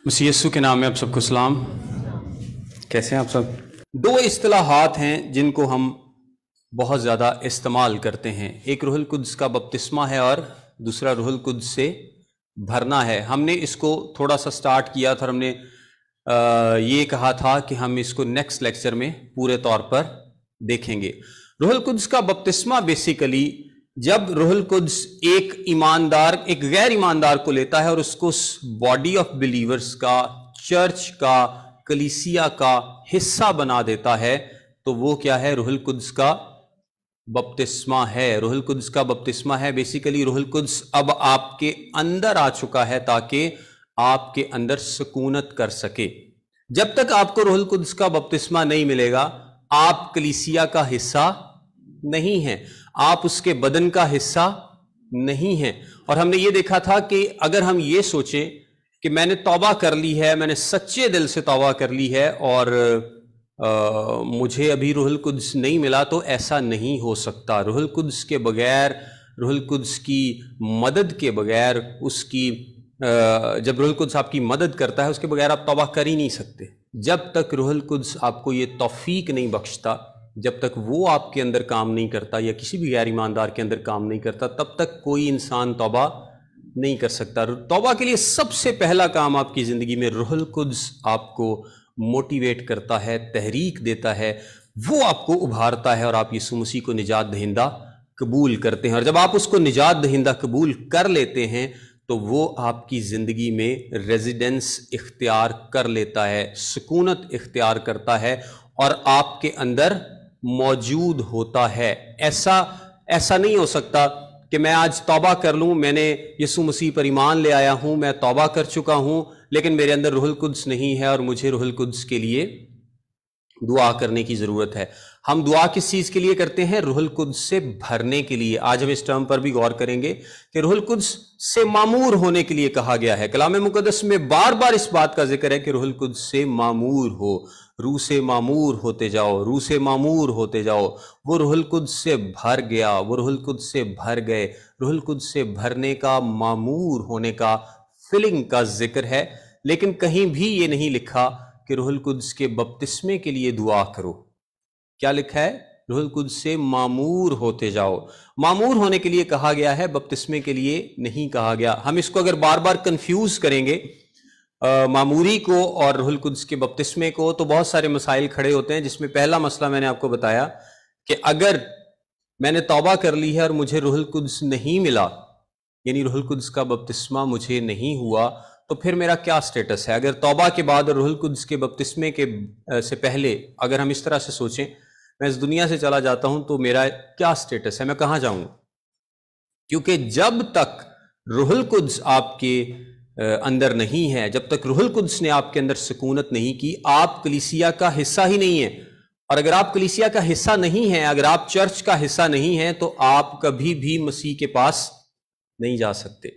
مسیح یسوع کے نام میں آپ سب کو سلام۔ کیسے ہیں آپ سب؟ دو اصطلاحات ہیں جن کو ہم بہت زیادہ استعمال کرتے ہیں، ایک روح القدس کا بپتسمہ ہے اور دوسرا روح القدس سے بھرنا ہے۔ ہم نے اس کو تھوڑا سا سٹارٹ کیا تھا اور ہم نے یہ کہا تھا کہ ہم اس کو نیکسٹ لیکچر میں پورے طور پر دیکھیں گے۔ روح القدس کا بپتسمہ بیسیکلی جب روح القدس ایک ایماندار ایک غیر ایماندار کو لیتا ہے اور اس کو باڈی آف بلیورز کا، چرچ کا، کلیسیا کا حصہ بنا دیتا ہے، تو وہ کیا ہے؟ روح القدس کا بپتسمہ ہے۔ روح القدس کا بپتسمہ ہے بیسیکلی روح القدس اب آپ کے اندر آ چکا ہے تاکہ آپ کے اندر سکونت کر سکے۔ جب تک آپ کو روح القدس کا بپتسمہ نہیں ملے گا، آپ کلیسیا کا حصہ نہیں ہیں، آپ اس کے بدن کا حصہ نہیں ہیں۔ اور ہم نے یہ دیکھا تھا کہ اگر ہم یہ سوچیں کہ میں نے توبہ کر لی ہے، میں نے سچے دل سے توبہ کر لی ہے اور مجھے ابھی روح القدس نہیں ملا، تو ایسا نہیں ہو سکتا۔ روح القدس کے بغیر، روح القدس کی مدد کے بغیر، اس کی جب روح القدس آپ کی مدد کرتا ہے اس کے بغیر آپ توبہ کر ہی نہیں سکتے۔ جب تک روح القدس آپ کو یہ توفیق نہیں بخشتا، جب تک وہ آپ کے اندر کام نہیں کرتا یا کسی بھی غیر ایماندار کے اندر کام نہیں کرتا، تب تک کوئی انسان توبہ نہیں کر سکتا۔ توبہ کے لیے سب سے پہلا کام آپ کی زندگی میں روح القدس آپ کو موٹیویٹ کرتا ہے، تحریک دیتا ہے، وہ آپ کو ابھارتا ہے اور آپ یسوع مسیح کو نجات دہندہ قبول کرتے ہیں۔ اور جب آپ اس کو نجات دہندہ قبول کر لیتے ہیں تو وہ آپ کی زندگی میں ریزیڈنس اختیار کر لیتا ہے، سکونت اختیار کرتا ہے اور آپ کے اندر موجود ہوتا ہے۔ ایسا نہیں ہو سکتا کہ میں آج توبہ کر لوں، میں نے یسوع مسیح پر ایمان لے آیا ہوں، میں توبہ کر چکا ہوں، لیکن میرے اندر روح القدس نہیں ہے اور مجھے روح القدس کے لیے دعا کرنے کی ضرورت ہے۔ ہم دعا کس چیز کے لیے کرتے ہیں؟ روح القدس سے بھرنے کے لیے۔ آج ہم اس ٹرم پر بھی غور کریں گے کہ روح القدس سے معمور ہونے کے لیے کہا گیا ہے۔ کلام مقدس میں بار بار اس بات کا ذکر ہے کہ روح القدس سے معمور ہو، روح سے معمور ہوتے جاؤ، روح سے معمور ہوتے جاؤ۔ وہ روح القدس سے بھر گیا، وہ روح القدس سے بھر گئے۔ روح القدس سے بھرنے کا، معمور ہونے کا، فلنگ کا ذکر ہے، لیکن کہیں بھی یہ نہیں لکھا کہ روح القدس کے بپتسمے کے لیے دعا کرو۔ کیا لکھا ہے؟ روح القدس سے معمور ہوتے جاؤ۔ معمور ہونے کے لیے کہا گیا ہے، بپتسمے کے لیے نہیں کہا گیا۔ ہم اس کو اگر بار بار کنفیوز کریں گے معموری کو اور روح القدس کے بپتسمے کو، تو بہت سارے مسائل کھڑے ہوتے ہیں، جس میں پہلا مسئلہ میں نے آپ کو بتایا کہ اگر میں نے توبہ کر لی ہے اور مجھے روح القدس نہیں ملا، یعنی روح القدس کا بپتسمہ مجھے نہیں ہوا، تو پھر میرا کیا سٹیٹس ہے؟ اگر توبہ کے بعد اور روح القدس کے بپتسمے کے سے پہلے اگر ہم اس طرح سے سوچیں، میں اس دنیا سے چلا جاتا ہوں تو میرا کیا سٹیٹس ہے؟ میں کہاں جاؤں؟ کیونکہ جب تک روح القدس آپ کے اندر نہیں ہے، جب تک روح القدس نے آپ کے اندر سکونت نہیں کی، آپ کلیسیا کا حصہ ہی نہیں ہیں۔ اور اگر آپ کلیسیا کا حصہ نہیں ہیں، اگر آپ چرچ کا حصہ نہیں ہیں، تو آپ کبھی بھی مسیح کے پاس نہیں جا سکتے۔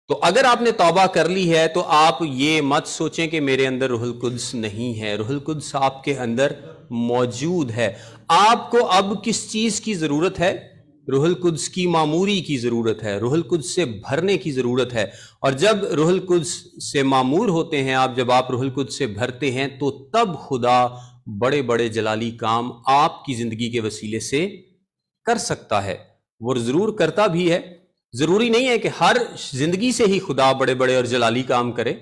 تو اگر آپ نے توبہ کر لی ہے تو آپ یہ مت سوچیں کہ میرے اندر روح القدس نہیں ہے۔ روح القدس آپ کے اندر موجود ہے۔ آپ کو اب کس چیز کی ضرورت ہے؟ روح القدس کی معموری کی ضرورت ہے، روح القدس سے بھرنے کی ضرورت ہے۔ اور جب روح القدس سے معمور ہوتے ہیں آپ، جب آپ روح القدس سے بھرتے ہیں، تو تب خدا بڑے بڑے جلالی کام آپ کی زندگی کے وسیلے سے کر سکتا ہے۔ وہ ضرور کرتا بھی ہے۔ ضروری نہیں ہے کہ ہر زندگی سے ہی خدا بڑے بڑے اور جلالی کام کرے،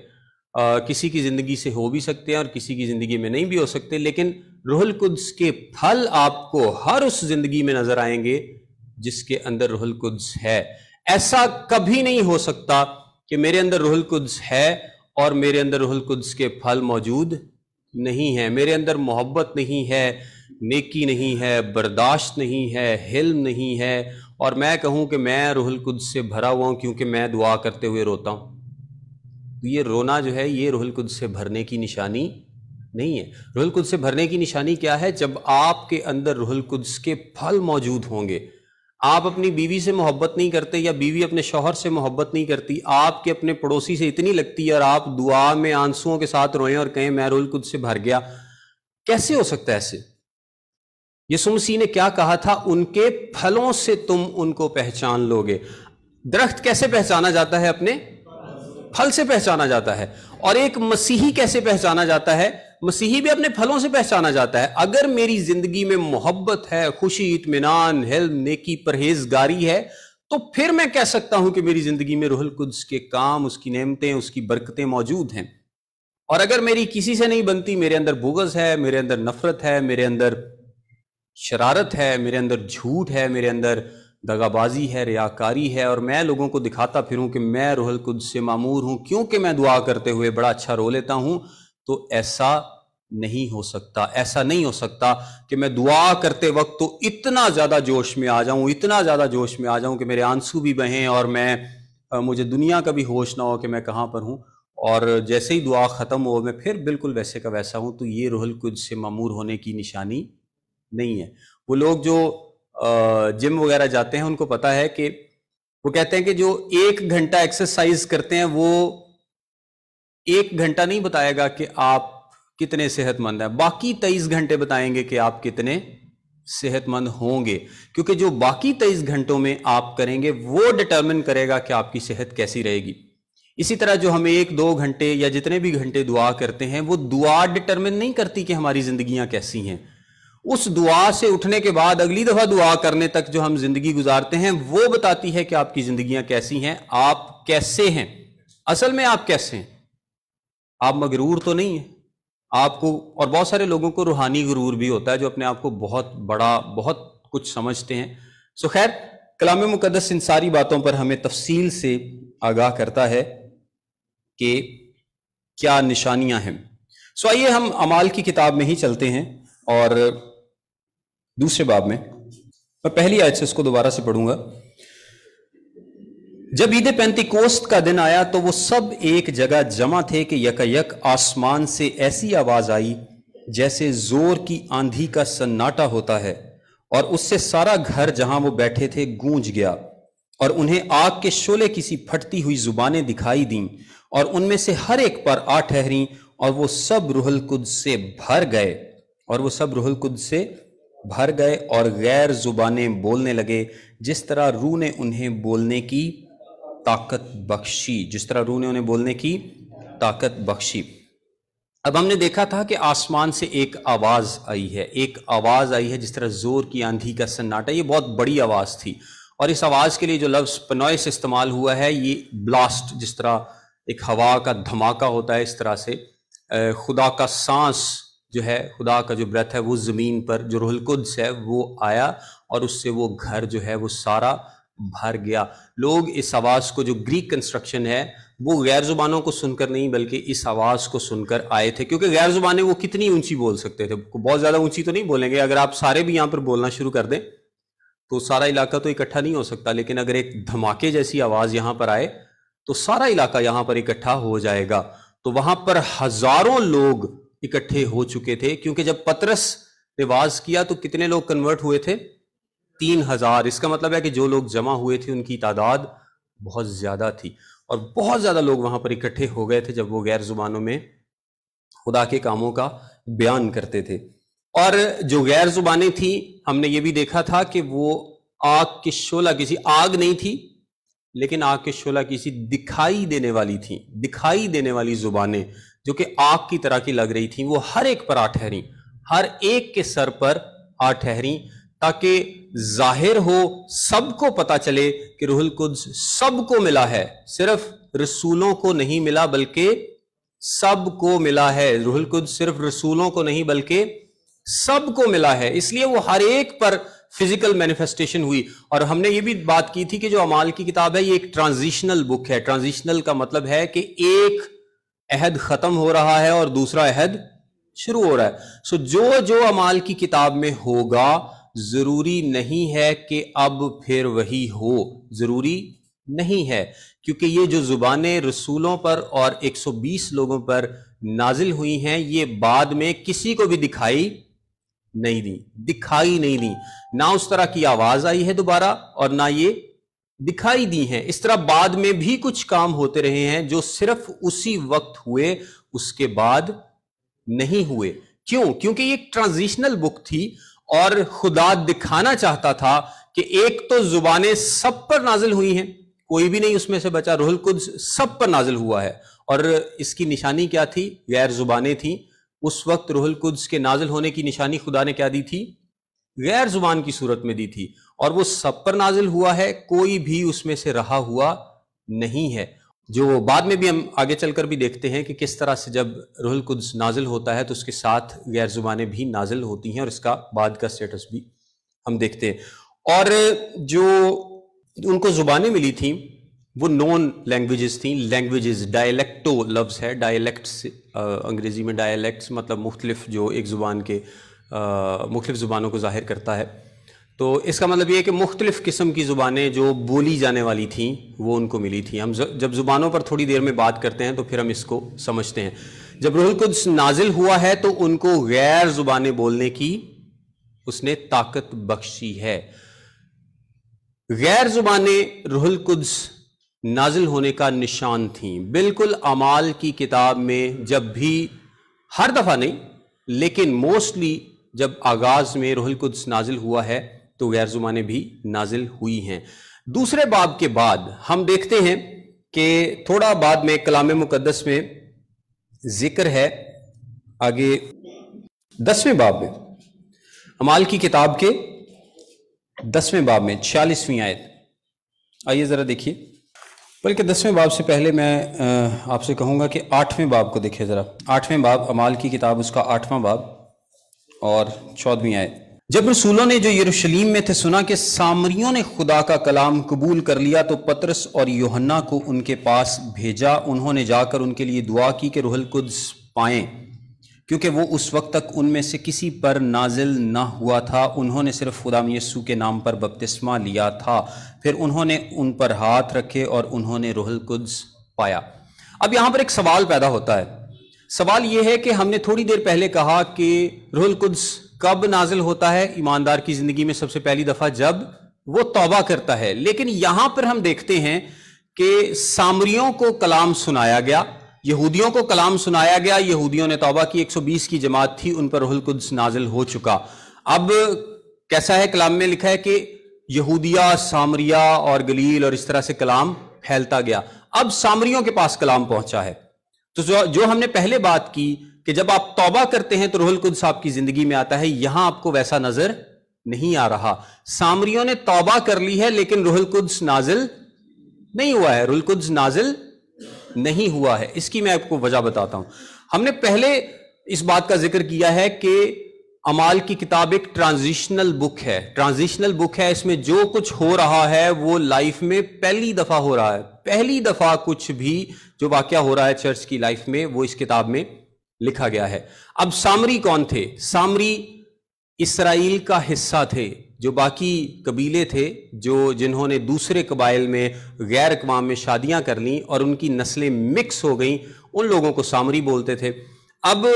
کسی کی زندگی سے ہو بھی سکتے ہیں اور کسی کی زندگی میں نہیں بھی ہو سکتے، لیکن روح القدس کے پھل آپ کو ہر اس زندگی میں نظر آئیں گے جس کے اندر روح القدس ہے۔ ایسا کبھی نہیں ہو سکتا کہ میرے اندر روح القدس ہے اور میرے اندر روح القدس کے پھل موجود نہیں ہیں۔ میرے اندر محبت نہیں ہے، نیکی نہیں ہے، برداشت نہیں ہے، حلم نہیں ہے، اور میں کہوں کہ میں روح القدس سے بھرا ہوا ہوں کیونکہ میں دعا کرتے ہوئے روتا ہوں، تو یہ رونا جو ہے یہ روح القدس سے بھرنے کی نشانی نہیں ہے۔ روح القدس سے بھرنے کی نشانی کیا ہے؟ جب آپ کے اندر روح القدس کے پھل موجود ہوں گے۔ آپ اپنی بیوی سے محبت نہیں کرتے یا بیوی اپنے شوہر سے محبت نہیں کرتی، آپ کے اپنے پڑوسی سے اتنی لگتی ہے اور آپ دعا میں آنسوؤں کے ساتھ روئیں اور کہیں میں روح القدس سے بھر گیا، کیسے ہو سکتا ہے ایسے؟ یسوع مسیح نے کیا کہا تھا؟ ان کے پھلوں سے تم ان کو پہچان لو گے۔ درخت کیسے پہچانا جاتا ہے؟ اپنے پھل سے پہچانا جاتا ہے۔ اور ایک مسیحی کیسے پہچانا جاتا ہے؟ مسیحی بھی اپنے پھلوں سے پہچانا جاتا ہے۔ اگر میری زندگی میں محبت ہے، خوشی، اطمینان، حلم، نیکی، پرہیزگاری ہے، تو پھر میں کہہ سکتا ہوں کہ میری زندگی میں روح القدس کے کام، اس کی نعمتیں، اس کی برکتیں موجود ہیں۔ اور اگر میری کسی سے نہیں بنتی، میرے اندر بغض ہے، میرے اندر نفرت ہے، میرے اندر شرارت ہے، میرے اندر جھوٹ ہے، میرے اندر دغا بازی ہے، ریاکاری ہے، اور میں لوگوں کو دکھاتا پھروں کہ میں روح القدس سے معمور ہوں کیونکہ میں دعا کرتے ہوئے بڑا اچھا رو لیتا ہوں، تو ایسا نہیں ہو سکتا۔ ایسا نہیں ہو سکتا کہ میں دعا کرتے وقت تو اتنا زیادہ جوش میں آ جاؤں، اتنا زیادہ جوش میں آ جاؤں کہ میرے آنسو بھی بہیں اور مجھے دنیا کا بھی ہوش نہ ہو کہ میں کہاں پر ہوں، اور جیسے ہی دعا ختم ہو میں پھر بالکل ویسے کا ویسا ہوں، تو یہ روح القدس سے معمور ہونے کی نشانی نہیں ہے۔ وہ لوگ جو جم وغیرہ جاتے ہیں ان کو پتا ہے کہ وہ کہتے ہیں کہ جو 1 گھنٹہ ایکسرسائز کرتے ہیں وہ 1 گھنٹہ نہیں بتائے گا کہ آپ کتنے صحت مند ہیں، باقی 23 گھنٹے بتائیں گے کہ آپ کتنے صحت مند ہوں گے، کیونکہ جو باقی 23 گھنٹوں میں آپ کریں گے وہ ڈٹرمن کرے گا کہ آپ کی صحت کیسی رہے گی۔ اسی طرح جو ہم 1-2 گھنٹے یا جتنے بھی گھنٹے دعا کرتے ہیں، وہ دعا ڈٹرمن نہیں کرتی کہ ہماری زندگیاں کیسی ہیں۔ اس دعا سے اٹھنے کے بعد اگلی دفعہ دعا کرنے تک جو ہم زندگی گزارتے ہیں وہ بتاتی ہے کہ آپ کی زندگیاں کیسی ہیں، آپ کیسے ہیں۔ اصل میں آپ کیسے ہیں؟ آپ مغرور تو نہیں ہیں؟ آپ کو، اور بہت سارے لوگوں کو روحانی غرور بھی ہوتا ہے جو اپنے آپ کو بہت بڑا، بہت کچھ سمجھتے ہیں۔ خیر، کلام مقدس ان ساری باتوں پر ہمیں تفصیل سے آگاہ کرتا ہے کہ کیا نشانیاں ہیں۔ آئیے ہم اعمال کی کتاب میں ہی چلتے ہیں، اور دوسرے باب میں پہلی آیت سے اس کو دوبارہ سے پڑھوں گا۔ جب عید پینتیکوست کا دن آیا تو وہ سب ایک جگہ جمع تھے کہ یکایک آسمان سے ایسی آواز آئی جیسے زور کی آندھی کا سناٹا ہوتا ہے، اور اس سے سارا گھر جہاں وہ بیٹھے تھے گونج گیا، اور انہیں آگ کے شعلے کسی پھٹتی ہوئی زبانیں دکھائی دیں، اور ان میں سے ہر ایک پر آ ٹھہریں، اور وہ سب روح القدس سے بھر گئے اور غیر زبانیں بولنے لگے، جس طرح روح نے انہیں بولنے کی طاقت بخشی۔ اب ہم نے دیکھا تھا کہ آسمان سے ایک آواز آئی ہے، جس طرح زور کی آندھی کا سناٹا۔ یہ بہت بڑی آواز تھی، اور اس آواز کے لیے جو لفظ پنوئس استعمال ہوا ہے، یہ بلاسٹ، جس طرح ایک ہوا کا دھماکہ ہوتا ہے، اس طرح سے خدا کا سانس جو ہے، خدا کا جو بریتھ ہے، وہ زمین پر، جو روح القدس ہے وہ آیا، اور اس سے وہ گھر جو ہے وہ سارا بھر گیا۔ لوگ اس آواز کو، جو گریک کنسٹرکشن ہے، وہ غیر زبانوں کو سن کر نہیں بلکہ اس آواز کو سن کر آئے تھے، کیونکہ غیر زبانیں وہ کتنی اونچی بول سکتے تھے؟ بہت زیادہ اونچی تو نہیں بولیں گے۔ اگر آپ سارے بھی یہاں پر بولنا شروع کر دیں تو سارا علاقہ تو اکٹھا نہیں ہو سکتا، لیکن اگر ایک دھماکے جیسی آواز یہاں پر آئے تو سارا علاقہ یہاں پر اکٹھا ہو جائے گا۔ تو وہاں پر ہزاروں لوگ اکٹھے ہو چکے تھے، کیونکہ جب پطرس نے واعظ کیا تو کتنے لوگ کنورٹ ہوئے تھے؟ 3000۔ اس کا مطلب ہے کہ جو لوگ جمع ہوئے تھے ان کی تعداد بہت زیادہ تھی، اور بہت زیادہ لوگ وہاں پر اکٹھے ہو گئے تھے جب وہ غیر زبانوں میں خدا کے کاموں کا بیان کرتے تھے۔ اور جو غیر زبانیں تھیں، ہم نے یہ بھی دیکھا تھا کہ وہ آگ کے شعلہ، کسی آگ نہیں تھی لیکن آگ کے شعلہ کسی دکھائی دینے والی تھیں، دکھائی دینے والی زبانیں جو کہ آگ کی طرح کی لگ رہی تھیں، وہ ہر ایک پر آ ٹھہریں، ہر ایک کے سر پر آ ٹھہریں، تاکہ ظاہر ہو، سب کو پتا چلے کہ روح القدس سب کو ملا ہے، صرف رسولوں کو نہیں ملا بلکہ سب کو ملا ہے۔ روح القدس صرف رسولوں کو نہیں بلکہ سب کو ملا ہے، اس لیے وہ ہر ایک پر فزیکل مینیفیسٹیشن ہوئی۔ اور ہم نے یہ بھی بات کی تھی کہ جو اعمال کی کتاب ہے یہ ایک ٹرانزیشنل بک ہے۔ ٹرانزیشنل کا مطلب ہے کہ ایک عہد ختم ہو رہا ہے اور دوسرا عہد شروع ہو رہا ہے۔ جو اعمال کی کتاب میں ہوگا ضروری نہیں ہے کہ اب پھر وہی ہو، ضروری نہیں ہے، کیونکہ یہ جو زبانیں رسولوں پر اور 120 لوگوں پر نازل ہوئی ہیں، یہ بعد میں کسی کو بھی دکھائی نہیں دی، نہ اس طرح کی آواز آئی ہے دوبارہ اور نہ یہ دکھائی دی ہیں۔ اس طرح بعد میں بھی کچھ کام ہوتے رہے ہیں جو صرف اسی وقت ہوئے، اس کے بعد نہیں ہوئے۔ کیوں؟ کیونکہ یہ ایک ٹرانزیشنل بک تھی، اور خدا دکھانا چاہتا تھا کہ ایک تو زبانیں سب پر نازل ہوئی ہیں، کوئی بھی نہیں اس میں سے بچا، روح القدس سب پر نازل ہوا ہے۔ اور اس کی نشانی کیا تھی؟ غیر زبانیں تھیں۔ اس وقت روح القدس کے نازل ہونے کی نشانی خدا نے کیا دی تھی؟ غیر زبان کی صورت میں دی تھی، اور وہ سب پر نازل ہوا ہے، کوئی بھی اس میں سے رہا ہوا نہیں ہے۔ جو بعد میں بھی ہم آگے چل کر بھی دیکھتے ہیں کہ کس طرح سے جب روح القدس نازل ہوتا ہے تو اس کے ساتھ غیر زبانیں بھی نازل ہوتی ہیں، اور اس کا بعد کا سٹیٹس بھی ہم دیکھتے ہیں۔ اور جو ان کو زبانیں ملی تھیں وہ نون لینگویجز تھیں، لینگویجز، ڈائلیکٹو لفظ ہے، ڈائلیکٹس انگریزی میں ڈائلیکٹس مطلب مختلف، جو ایک زبان کے مختلف زبانوں کو ظاہر کرتا ہے۔ تو اس کا مطلب یہ ہے کہ مختلف قسم کی زبانیں جو بولی جانے والی تھیں وہ ان کو ملی تھیں۔ ہم جب زبانوں پر تھوڑی دیر میں بات کرتے ہیں تو پھر ہم اس کو سمجھتے ہیں۔ جب روح القدس نازل ہوا ہے تو ان کو غیر زبانیں بولنے کی اس نے طاقت بخشی ہے۔ غیر زبانیں روح القدس نازل ہونے کا نشان تھیں۔ بالکل اعمال کی کتاب میں جب بھی، ہر دفعہ نہیں لیکن موسٹلی جب آغاز میں روح القدس نازل ہوا ہے تو غیر زبانیں بھی نازل ہوئی ہیں۔ دوسرے باب کے بعد ہم دیکھتے ہیں کہ تھوڑا بعد میں کلام مقدس میں ذکر ہے، آگے 10ویں باب میں، اعمال کی کتاب کے 10ویں باب میں 46ویں آیت، آئیے ذرا دیکھیے۔ بلکہ 10ویں باب سے پہلے میں آپ سے کہوں گا کہ 8ویں باب کو دیکھیں ذرا۔ 8ویں باب، اعمال کی کتاب، اس کا 8واں باب اور 14ویں آیت۔ جب رسولوں نے جو یروشلیم میں تھے سنا کہ سامریوں نے خدا کا کلام قبول کر لیا تو پطرس اور یوحنا کو ان کے پاس بھیجا۔ انہوں نے جا کر ان کے لیے دعا کی کہ روح القدس پائیں، کیونکہ وہ اس وقت تک ان میں سے کسی پر نازل نہ ہوا تھا۔ انہوں نے صرف خدا یسوع کے نام پر بپتسمہ لیا تھا۔ پھر انہوں نے ان پر ہاتھ رکھے اور انہوں نے روح القدس پایا۔ اب یہاں پر ایک سوال پیدا ہوتا ہے۔ سوال یہ ہے کہ ہم نے تھوڑی دیر پہلے کہا کہ روح القدس کب نازل ہوتا ہے؟ ایماندار کی زندگی میں سب سے پہلی دفعہ جب وہ توبہ کرتا ہے۔ لیکن یہاں پر ہم دیکھتے ہیں کہ سامریوں کو کلام سنایا گیا، یہودیوں کو کلام سنایا گیا، یہودیوں نے توبہ کی، 120 کی جماعت تھی، ان پر روح القدس نازل ہو چکا۔ اب کیسا ہے؟ کلام میں لکھا ہے کہ یہودیہ، سامریہ اور گلیل اور اس طرح سے کلام پھیلتا گیا۔ اب سامریوں کے پاس کلام پہنچا ہے۔ تو جو ہم نے پہلے بات کی کہ جب آپ توبہ کرتے ہیں تو روح القدس آپ کی زندگی میں آتا ہے، یہاں آپ کو ویسا نظر نہیں آ رہا۔ سامریوں نے توبہ کر لی ہے لیکن روح القدس نازل نہیں ہوا ہے، روح القدس نازل نہیں ہوا ہے۔ اس کی میں آپ کو وجہ بتاتا ہوں۔ ہم نے پہلے اس بات کا ذکر کیا ہے کہ اعمال کی کتاب ایک ٹرانزیشنل بک ہے۔ ٹرانزیشنل بک ہے، اس میں جو کچھ ہو رہا ہے وہ لائف میں پہلی دفعہ ہو رہا ہے۔ پہلی دفعہ کچھ بھی جو واقعہ ہو رہا ہے چرچ کی لائف میں وہ اس کتاب میں لکھا گیا ہے۔ اب سامری کون تھے؟ سامری اسرائیل کا حصہ تھے، جو باقی قبیلے تھے، جنہوں نے دوسرے قبائل میں غیر اقوام میں شادیاں کر لیں اور ان کی نسلیں مکس ہو گئیں، ان لوگوں کو سامری بولتے تھے۔ اب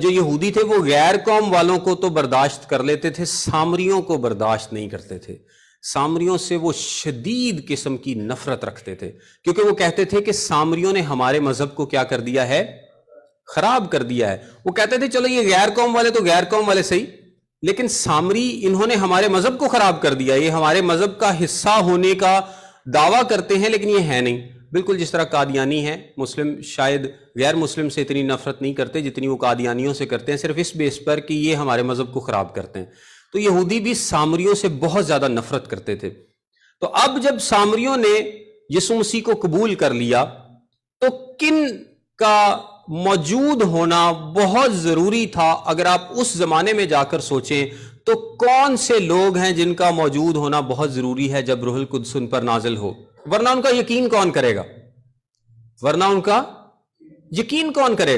جو یہودی تھے وہ غیر قوم والوں کو تو برداشت کر لیتے تھے، سامریوں کو برداشت نہیں کرتے تھے۔ سامریوں سے وہ شدید قسم کی نفرت رکھتے تھے، کیونکہ وہ کہتے تھے کہ سامریوں نے ہمارے مذہب کو کیا کر دیا ہے؟ خراب کر دیا ہے۔ وہ کہتے تھے چلو یہ غیر قوم والے تو غیر قوم والے صحیح، لیکن سامری انہوں نے ہمارے مذہب کو خراب کر دیا، یہ ہمارے مذہب کا حصہ ہونے کا دعویٰ کرتے ہیں لیکن یہ ہے نہیں۔ بالکل جس طرح قادیانی ہیں، مسلم شاید غیر مسلم سے اتنی نفرت نہیں کرتے جتنی وہ قادیانیوں سے کرتے ہیں، صرف اس بیس پر کہ یہ ہمارے مذہب کو خراب کرتے ہیں۔ تو یہودی بھی سامریوں سے بہت زیادہ نفرت کرتے تھے۔ تو اب جب سامریوں نے یسوع مسیح کو قبول کر لیا تو کن کا موجود ہونا بہت ضروری تھا؟ اگر آپ اس زمانے میں جا کر سوچیں تو کون سے لوگ ہیں جن کا موجود ہونا بہت ضروری ہے جب روح القدس ان پر نازل ہو؟ ورنہ ان کا یقین کون کرے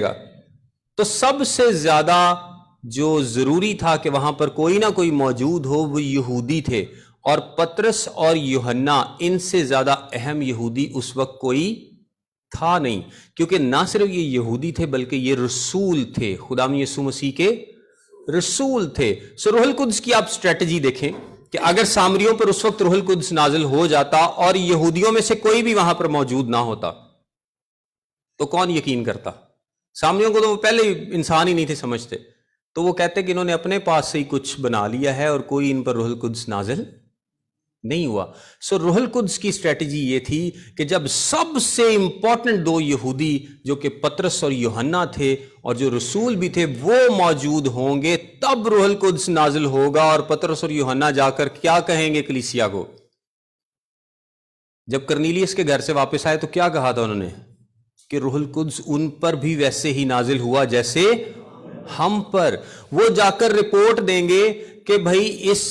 گا؟ تو سب سے زیادہ جو ضروری تھا کہ وہاں پر کوئی نہ کوئی موجود ہو وہ یہودی تھے، اور پطرس اور یوحنا، ان سے زیادہ اہم یہودی اس وقت کوئی تھا نہیں، کیونکہ نہ صرف یہ یہودی تھے بلکہ یہ رسول تھے، خدا یسوع مسیح کے رسول تھے۔ روح القدس کی آپ اسٹریٹجی دیکھیں کہ اگر سامریوں پر اس وقت روح القدس نازل ہو جاتا اور یہودیوں میں سے کوئی بھی وہاں پر موجود نہ ہوتا تو کون یقین کرتا؟ سامریوں کو تو وہ پہلے انسان ہی نہیں تھے سمجھتے، تو وہ کہتے کہ انہوں نے اپنے پاس سے ہی کچھ بنا لیا ہے اور کوئی ان پر روح القدس نازل نہیں ہوا. سو روح القدس کی اسٹریٹجی یہ تھی کہ جب سب سے امپورٹنٹ دو یہودی جو کہ پطرس اور یوحنا تھے اور جو رسول بھی تھے وہ موجود ہوں گے تب روح القدس نازل ہوگا. اور پطرس اور یوحنا جا کر کیا کہیں گے کلیسیا کو؟ جب کرنیلیس کے گھر سے واپس آئے تو کیا کہا تھا انہوں نے؟ کہ روح القدس ان پر بھی ویسے ہی نازل ہوا جیسے ہم پر. وہ جا کر رپورٹ دیں گے کہ بھائی اس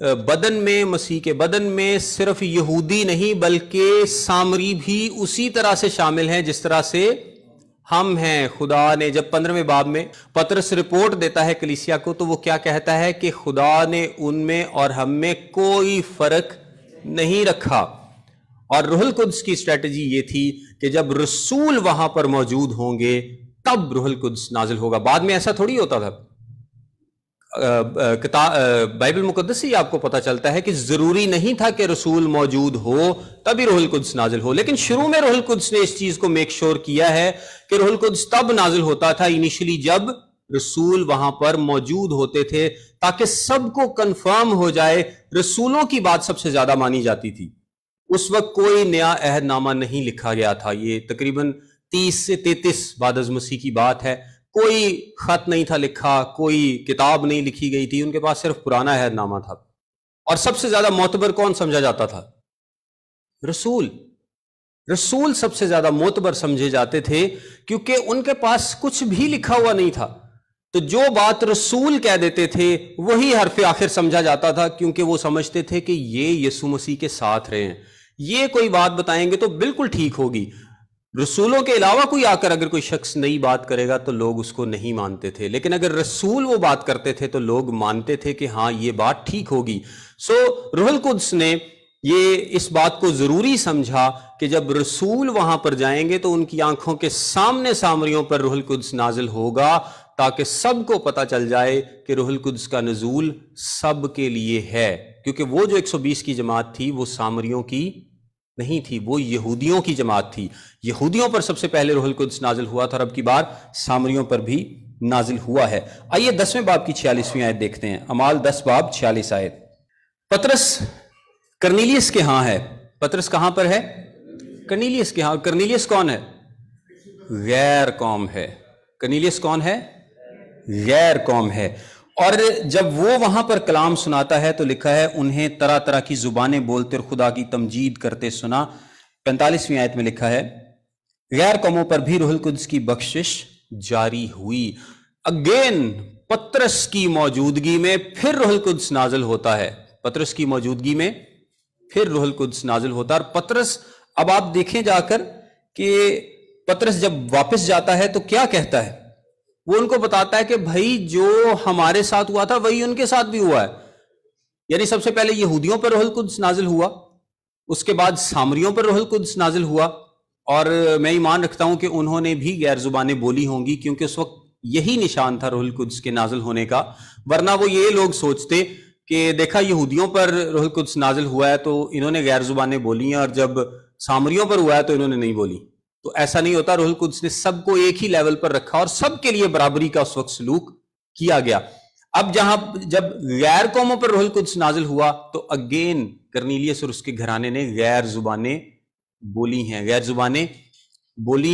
بدن میں، مسیح کے بدن میں صرف یہودی نہیں بلکہ سامری بھی اسی طرح سے شامل ہیں جس طرح سے ہم ہیں. خدا نے جب 15ویں باب میں پطرس رپورٹ دیتا ہے کلیسیا کو تو وہ کیا کہتا ہے کہ خدا نے ان میں اور ہم میں کوئی فرق نہیں رکھا. اور روح القدس کی اسٹریٹجی یہ تھی کہ جب رسول وہاں پر موجود ہوں گے تب روح القدس نازل ہوگا. بعد میں ایسا تھوڑی ہوتا تھا. بائبل مقدس سے آپ کو پتا چلتا ہے کہ ضروری نہیں تھا کہ رسول موجود ہو تبھی روح القدس نازل ہو، لیکن شروع میں روح القدس نے اس چیز کو میک شور کیا ہے کہ روح القدس تب نازل ہوتا تھا انیشلی جب رسول وہاں پر موجود ہوتے تھے، تاکہ سب کو کنفرم ہو جائے. رسولوں کی بات سب سے زیادہ مانی جاتی تھی. اس وقت کوئی نیا عہد نامہ نہیں لکھا گیا تھا. یہ تقریباً 30 سے 33 بعد از مسیح کی بات ہے. کوئی خط نہیں تھا لکھا، کوئی کتاب نہیں لکھی گئی تھی. ان کے پاس صرف پرانا عہد نامہ تھا. اور سب سے زیادہ معتبر کون سمجھا جاتا تھا؟ رسول. رسول سب سے زیادہ معتبر سمجھے جاتے تھے کیونکہ ان کے پاس کچھ بھی لکھا ہوا نہیں تھا. تو جو بات رسول کہہ دیتے تھے وہی حرف آخر سمجھا جاتا تھا، کیونکہ وہ سمجھتے تھے کہ یہ یسوع مسیح کے ساتھ رہے ہیں. یہ کوئی بات بتائیں گے تو بالکل ٹھیک ہوگی. رسولوں کے علاوہ کوئی آ کر اگر کوئی شخص نئی بات کرے گا تو لوگ اس کو نہیں مانتے تھے، لیکن اگر رسول وہ بات کرتے تھے تو لوگ مانتے تھے کہ ہاں یہ بات ٹھیک ہوگی. سو روح القدس نے یہ اس بات کو ضروری سمجھا کہ جب رسول وہاں پر جائیں گے تو ان کی آنکھوں کے سامنے سامریوں پر روح القدس نازل ہوگا، تاکہ سب کو پتا چل جائے کہ روح القدس کا نزول سب کے لیے ہے. کیونکہ وہ جو 120 کی جماعت تھی وہ سامریوں کی نہیں تھی، وہ یہودیوں کی جماعت تھی. یہودیوں پر سب سے پہلے روح القدس نازل ہوا تھا اور اب کی بار سامریوں پر بھی نازل ہوا ہے. آئیے 10ویں باب کی 46ویں آیت دیکھتے ہیں. اعمال 10 باب 46 آیت. پطرس کرنیلیس کے ہاں ہے. پطرس کہاں پر ہے؟ کرنیلیس کے ہاں. کرنیلیس کون ہے؟ غیر قوم ہے. کرنیلیس کون ہے؟ غیر قوم ہے. اور جب وہ وہاں پر کلام سناتا ہے تو لکھا ہے انہیں طرح طرح کی زبانیں بولتے اور خدا کی تمجید کرتے سنا. 45ویں آیت میں لکھا ہے غیر قوموں پر بھی روح القدس کی بخشش جاری ہوئی. اگین پطرس کی موجودگی میں پھر روح القدس نازل ہوتا ہے. پطرس کی موجودگی میں پھر روح القدس نازل ہوتا ہے. اور پطرس اب آپ دیکھیں جا کر کہ پطرس جب واپس جاتا ہے تو کیا کہتا ہے؟ وہ ان کو بتاتا ہے کہ بھائی جو ہمارے ساتھ ہوا تھا وہی ان کے ساتھ بھی ہوا ہے. یعنی سب سے پہلے یہودیوں پر روح القدس نازل ہوا، اس کے بعد سامریوں پر روح القدس نازل ہوا، اور میں ایمان رکھتا ہوں کہ انہوں نے بھی غیر زبانیں بولی ہوں گی، کیونکہ اس وقت یہی نشان تھا روح القدس کے نازل ہونے کا. ورنہ وہ یہ لوگ سوچتے کہ دیکھا یہودیوں پر روح القدس نازل ہوا ہے تو انہوں نے غیر زبانیں بولی ہیں، اور جب سامریوں پر ہوا ہے تو انہوں نے نہیں بولی. تو ایسا نہیں ہوتا. روح القدس نے سب کو ایک ہی لیول پر رکھا اور سب کے لیے برابری کا اس وقت سلوک کیا گیا. اب جب غیر قوموں پر روح القدس نازل ہوا تو اگین کرنیلیس اور اس کے گھرانے نے غیر زبانیں بولی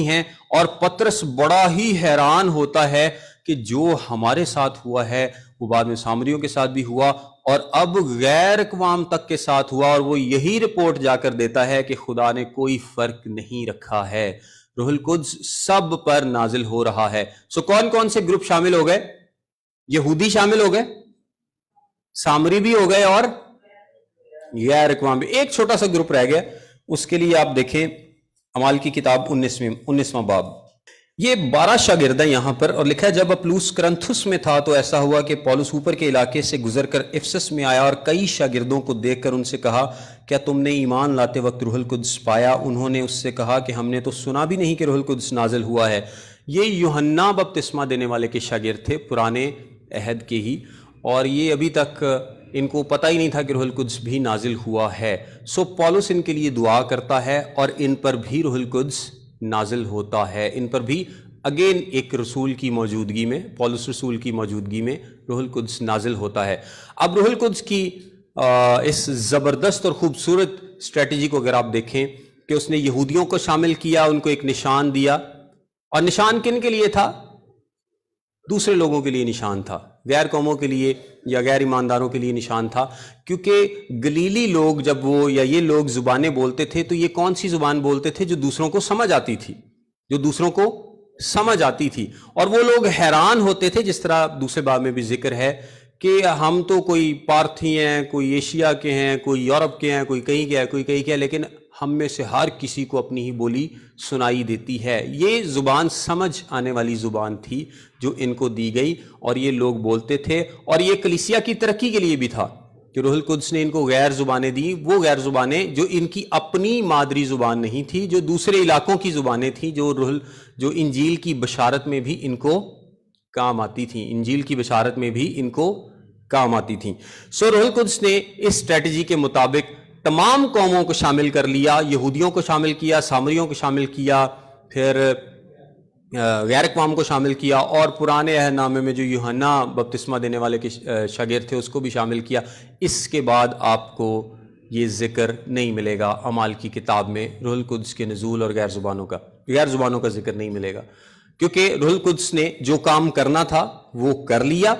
ہیں. اور پطرس بڑا ہی حیران ہوتا ہے کہ جو ہمارے ساتھ ہوا ہے وہ بعد میں سامریوں کے ساتھ بھی ہوا اور اب غیر اقوام تک کے ساتھ ہوا. اور وہ یہی رپورٹ جا کر دیتا ہے کہ خدا نے کوئی فرق نہیں رکھا ہے، روح القدس سب پر نازل ہو رہا ہے. سو کون کون سے گروپ شامل ہو گئے؟ یہودی شامل ہو گئے، سامری بھی ہو گئے، اور غیر اقوام بھی. ایک چھوٹا سا گروپ رہ گیا، اس کے لیے آپ دیکھیں اعمال کی کتاب 19واں باب. یہ 12 شاگرد ہیں یہاں پر، اور لکھا ہے جب اپلوس کرنتھس میں تھا تو ایسا ہوا کہ پولس اوپر کے علاقے سے گزر کر افسس میں آیا اور کئی شاگردوں کو دیکھ کر ان سے کہا کیا تم نے ایمان لاتے وقت روح القدس پایا؟ انہوں نے اس سے کہا کہ ہم نے تو سنا بھی نہیں کہ روح القدس نازل ہوا ہے. یہ یوحنا بپتسمہ دینے والے کے شاگرد تھے، پرانے عہد کے ہی، اور یہ ابھی تک ان کو پتہ ہی نہیں تھا کہ روح القدس بھی نازل ہوا ہے. سو پولس ان کے لیے دعا کرتا ہے اور ان پر بھی روح القدس نازل ہوتا ہے. ان پر بھی اگین ایک رسول کی موجودگی میں، پولس رسول کی موجودگی میں روح القدس نازل ہوتا ہے. اب روح القدس کی اس زبردست اور خوبصورت اسٹریٹجی کو اگر آپ دیکھیں کہ اس نے یہودیوں کو شامل کیا، ان کو ایک نشان دیا، اور نشان کن کے لیے تھا؟ دوسرے لوگوں کے لیے نشان تھا، غیر قوموں کے لیے یا غیر ایمانداروں کے لیے نشان تھا، کیونکہ گلیلی لوگ جب وہ یا یہ لوگ زبانیں بولتے تھے تو یہ کون سی زبان بولتے تھے؟ جو دوسروں کو سمجھ آتی تھی، جو دوسروں کو سمجھ آتی تھی، اور وہ لوگ حیران ہوتے تھے، جس طرح دوسرے باب میں بھی ذکر ہے کہ ہم تو کوئی پارتھی ہیں، کوئی ایشیا کے ہیں، کوئی یورپ کے ہیں، کوئی کہیں کے ہے، کوئی کہیں کے ہے، لیکن ہم میں سے ہر کسی کو اپنی ہی بولی سنائی دیتی ہے۔ یہ زبان سمجھ آنے والی زبان تھی جو ان کو دی گئی، اور یہ لوگ بولتے تھے، اور یہ کلیسیا کی ترقی کے لیے بھی تھا کہ روح القدس نے ان کو غیر زبانیں دی، وہ غیر زبانیں جو ان کی اپنی مادری زبان نہیں تھی، جو دوسرے علاقوں کی زبانیں تھیں، جو انجیل کی بشارت میں بھی ان کو کام آتی تھیں، انجیل کی بشارت میں بھی ان کو کام آتی تھیں۔ روح القدس نے اس اسٹریٹجی کے مطابق تمام قوموں کو شامل کر لیا، یہودیوں کو شامل کیا، سامریوں کو شامل کیا، پھر غیر اقوام کو شامل کیا، اور پرانے عہد نامے میں جو یوحنا بپتسمہ دینے والے کے شاگرد تھے اس کو بھی شامل کیا۔ اس کے بعد آپ کو یہ ذکر نہیں ملے گا اعمال کی کتاب میں روح القدس کے نزول اور غیر زبانوں کا ذکر نہیں ملے گا، کیونکہ روح القدس نے جو کام کرنا تھا وہ کر لیا،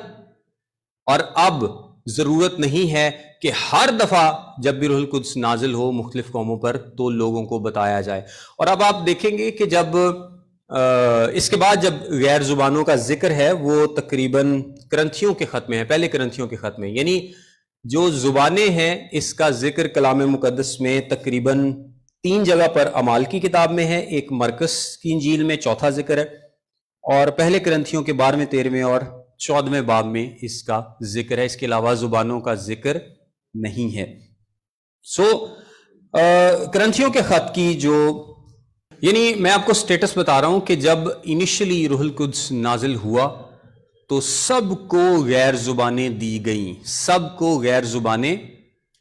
اور اب ضرورت نہیں ہے کہ ہر دفعہ جب بھی روح القدس نازل ہو مختلف قوموں پر تو لوگوں کو بتایا جائے۔ اور اب آپ دیکھیں گے کہ جب اس کے بعد جب غیر زبانوں کا ذکر ہے وہ تقریباً کرنتھیوں کے خط میں ہے، پہلے کرنتھیوں کے خط میں، یعنی جو زبانیں ہیں اس کا ذکر کلام مقدس میں تقریباً 3 جگہ پر اعمال کی کتاب میں ہے، ایک مرکس کی انجیل میں چوتھا ذکر ہے، اور پہلے کرنتھیوں کے 12ویں 13ویں اور 14ویں باب میں اس کا ذکر ہے۔ اس کے علاوہ زبانوں کا ذکر نہیں ہے۔ کرنتھیوں کے خط کی جو، یعنی میں آپ کو سٹیٹس بتا رہا ہوں کہ جب انیشلی روح القدس نازل ہوا تو سب کو غیر زبانیں دی گئیں، سب کو غیر زبانیں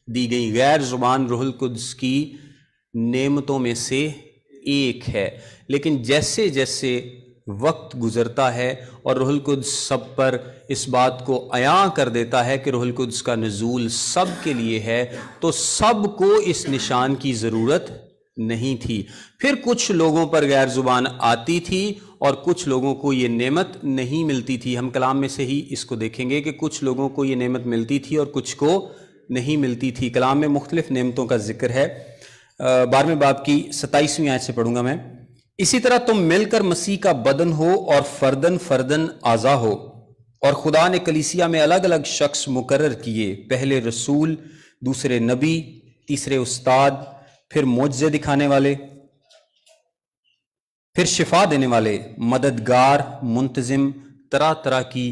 دی گئیں۔ غیر زبان روح القدس کی نعمتوں میں سے ایک ہے، لیکن جیسے جیسے وقت گزرتا ہے اور روح القدس سب پر اس بات کو عیاں کر دیتا ہے کہ روح القدس کا نزول سب کے لیے ہے، تو سب کو اس نشان کی ضرورت نہیں تھی۔ پھر کچھ لوگوں پر غیر زبان آتی تھی اور کچھ لوگوں کو یہ نعمت نہیں ملتی تھی۔ ہم کلام میں سے ہی اس کو دیکھیں گے کہ کچھ لوگوں کو یہ نعمت ملتی تھی اور کچھ کو نہیں ملتی تھی۔ کلام میں مختلف نعمتوں کا ذکر ہے۔ 12ویں باب کی 27ویں آیت سے پڑھوں گا میں۔ اسی طرح تم مل کر مسیح کا بدن ہو اور فردن فردن اعضا ہو، اور خدا نے کلیسیا میں الگ الگ شخص مقرر کیے، پہلے رسول، دوسرے نبی، تیسرے استاد، پھر معجزے دکھانے والے، پھر شفا دینے والے، مددگار، منتظم، طرح طرح کی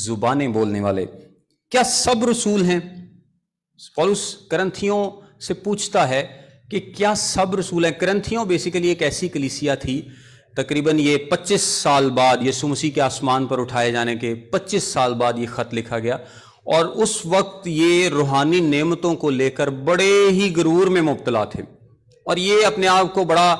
زبانیں بولنے والے۔ کیا سب رسول ہیں؟ پولس کرنتھیوں سے پوچھتا ہے کہ کیا سب رسول ہیں؟ کرنتھیوں بیسیکلی ایک ایسی کلیسیا تھی، تقریباً یہ 25 سال بعد یسوع مسیح کے آسمان پر اٹھائے جانے کے 25 سال بعد یہ خط لکھا گیا، اور اس وقت یہ روحانی نعمتوں کو لے کر بڑے ہی غرور میں مبتلا تھے، اور یہ اپنے آپ کو بڑا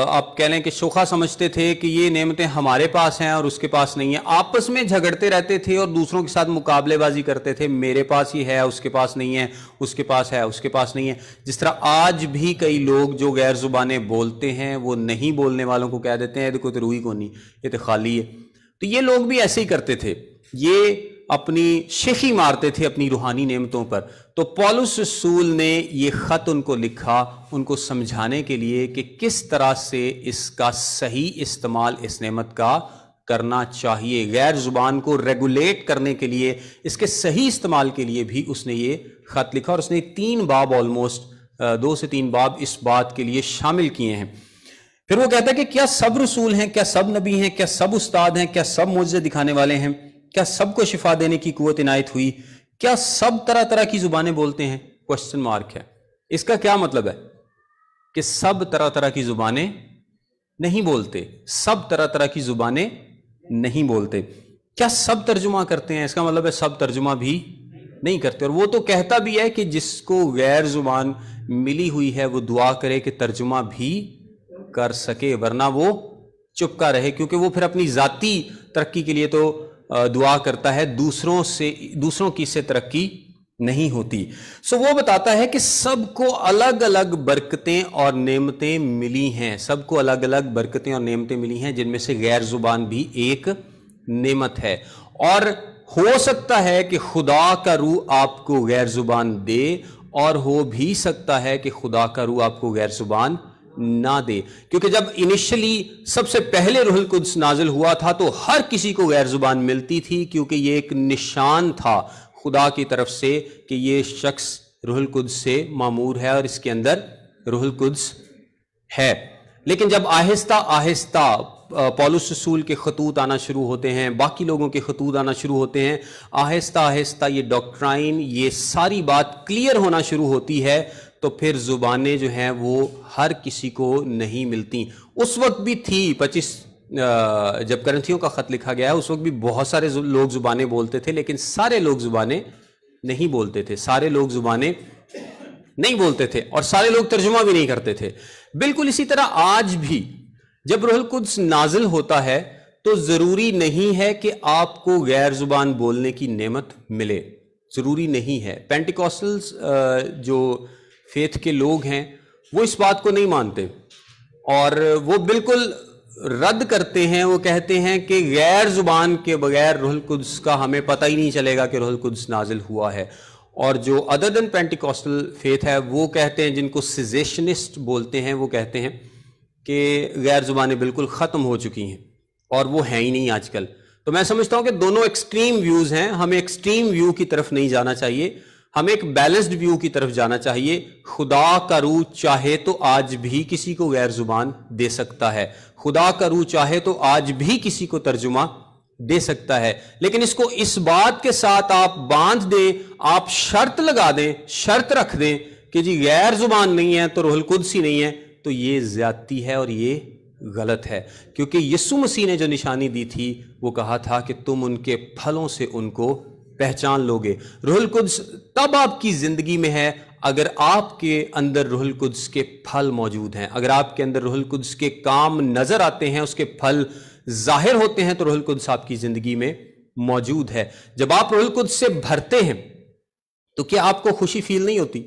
آپ کہہ لیں کہ شوخا سمجھتے تھے کہ یہ نعمتیں ہمارے پاس ہیں اور اس کے پاس نہیں ہیں۔ آپس میں جھگڑتے رہتے تھے اور دوسروں کے ساتھ مقابلے بازی کرتے تھے، میرے پاس یہ ہے، اس کے پاس نہیں ہے، اس کے پاس ہے، اس کے پاس نہیں ہے۔ جس طرح آج بھی کئی لوگ جو غیر زبانیں بولتے ہیں وہ نہیں بولنے والوں کو کہہ دیتے ہیں دیکھو تو روئی کو نہیں، یہ تو خالی ہے۔ تو یہ لوگ بھی ایسے ہی کرتے تھے، یہ اپنی شیخی مارتے تھے اپنی روحانی نعمتوں پر۔ تو پولس رسول نے یہ خط ان کو لکھا ان کو سمجھانے کے لیے کہ کس طرح سے اس کا صحیح استعمال اس نعمت کا کرنا چاہیے۔ غیر زبان کو ریگولیٹ کرنے کے لیے، اس کے صحیح استعمال کے لیے بھی اس نے یہ خط لکھا، اور اس نے 3 باب آلموسٹ 2 سے 3 باب اس بات کے لیے شامل کیے ہیں۔ پھر وہ کہتا ہے کہ کیا سب رسول ہیں؟ کیا سب نبی ہیں؟ کیا سب استاد ہیں؟ کیا سب معجزے دکھانے والے ہیں؟ کیا سب کو شفا دینے کی قوت عنایت ہوئی؟ کیا سب طرح طرح کی زبانیں بولتے ہیں؟ کوشچن مارک ہے۔ اس کا کیا مطلب ہے؟ کہ سب طرح طرح کی زبانیں نہیں بولتے، سب طرح طرح کی زبانیں نہیں بولتے۔ کیا سب ترجمہ کرتے ہیں؟ اس کا مطلب ہے سب ترجمہ بھی نہیں کرتے۔ اور وہ تو کہتا بھی ہے کہ جس کو غیر زبان ملی ہوئی ہے وہ دعا کرے کہ ترجمہ بھی کر سکے، ورنہ وہ چپ کا رہے، کیونکہ وہ پھر اپنی ذاتی ترقی کے لیے تو دعا کرتا ہے، دوسروں کی سے ترقی نہیں ہوتی. وہ بتاتا ہے کہ سب کو الگ الگ برکتیں اور نعمتیں ملی ہیں, سب کو الگ الگ برکتیں اور نعمتیں ملی ہیں, جن میں سے غیر زبان بھی ایک نعمت ہے. اور ہو سکتا ہے کہ خدا کا روح آپ کو غیر زبان دے, اور ہو بھی سکتا ہے کہ خدا کا روح آپ کو غیر زبان نہ دے, کیونکہ جب انیشلی سب سے پہلے روح القدس نازل ہوا تھا تو ہر کسی کو غیر زبان ملتی تھی, کیونکہ یہ ایک نشان تھا خدا کی طرف سے کہ یہ شخص روح القدس سے مامور ہے اور اس کے اندر روح القدس ہے. لیکن جب آہستہ آہستہ پولس رسول کے خطوط آنا شروع ہوتے ہیں, باقی لوگوں کے خطوط آنا شروع ہوتے ہیں, آہستہ آہستہ یہ ڈاکٹرائن, یہ ساری بات کلیئر ہونا شروع ہوتی ہے, تو پھر زبانیں جو ہیں وہ ہر کسی کو نہیں ملتی. اس وقت بھی تھی 25 جب کرنتھیوں کا خط لکھا گیا ہے اس وقت بھی بہت سارے لوگ زبانیں بولتے تھے, لیکن سارے لوگ زبانیں نہیں بولتے تھے, سارے لوگ زبانیں نہیں بولتے تھے, اور سارے لوگ ترجمہ بھی نہیں کرتے تھے. بالکل اسی طرح آج بھی جب روح القدس نازل ہوتا ہے تو ضروری نہیں ہے کہ آپ کو غیر زبان بولنے کی نعمت ملے, ضروری نہیں ہے. پینٹیکوسٹلز جو فیتھ کے لوگ ہیں وہ اس بات کو نہیں مانتے, اور وہ بالکل رد کرتے ہیں. وہ کہتے ہیں کہ غیر زبان کے بغیر روح القدس کا ہمیں پتہ ہی نہیں چلے گا کہ روح القدس نازل ہوا ہے. اور جو ادر دین پینٹیکوسٹل فیتھ ہے وہ کہتے ہیں, جن کو سیزیشنسٹ بولتے ہیں, وہ کہتے ہیں کہ غیر زبانیں بالکل ختم ہو چکی ہیں اور وہ ہیں ہی نہیں آج کل. تو میں سمجھتا ہوں کہ دونوں ایکسٹریم ویوز ہیں, ہمیں ایکسٹریم ویو کی طرف نہیں جانا چاہیے, ہمیں ایک بیلنسڈ ویو کی طرف جانا چاہیے. خدا کا روح چاہے تو آج بھی کسی کو غیر زبان دے سکتا ہے, خدا کا روح چاہے تو آج بھی کسی کو ترجمہ دے سکتا ہے, لیکن اس کو اس بات کے ساتھ آپ باندھ دیں, آپ شرط لگا دیں, شرط رکھ دیں کہ جی غیر زبان نہیں ہے تو روح القدس ہی نہیں ہے, تو یہ زیادتی ہے اور یہ غلط ہے. کیونکہ یسوع مسیح نے جو نشانی دی تھی وہ کہا تھا کہ تم ان کے پھلوں سے ان کو پہچان لوگے. روح القدس تب آپ کی زندگی میں ہے اگر آپ کے اندر روح القدس کے پھل موجود ہیں, اگر آپ کے اندر روح القدس کے کام نظر آتے ہیں, اس کے پھل ظاہر ہوتے ہیں, تو روح القدس آپ کی زندگی میں موجود ہے. جب آپ روح القدس سے بھرتے ہیں تو کیا آپ کو خوشی فیل نہیں ہوتی؟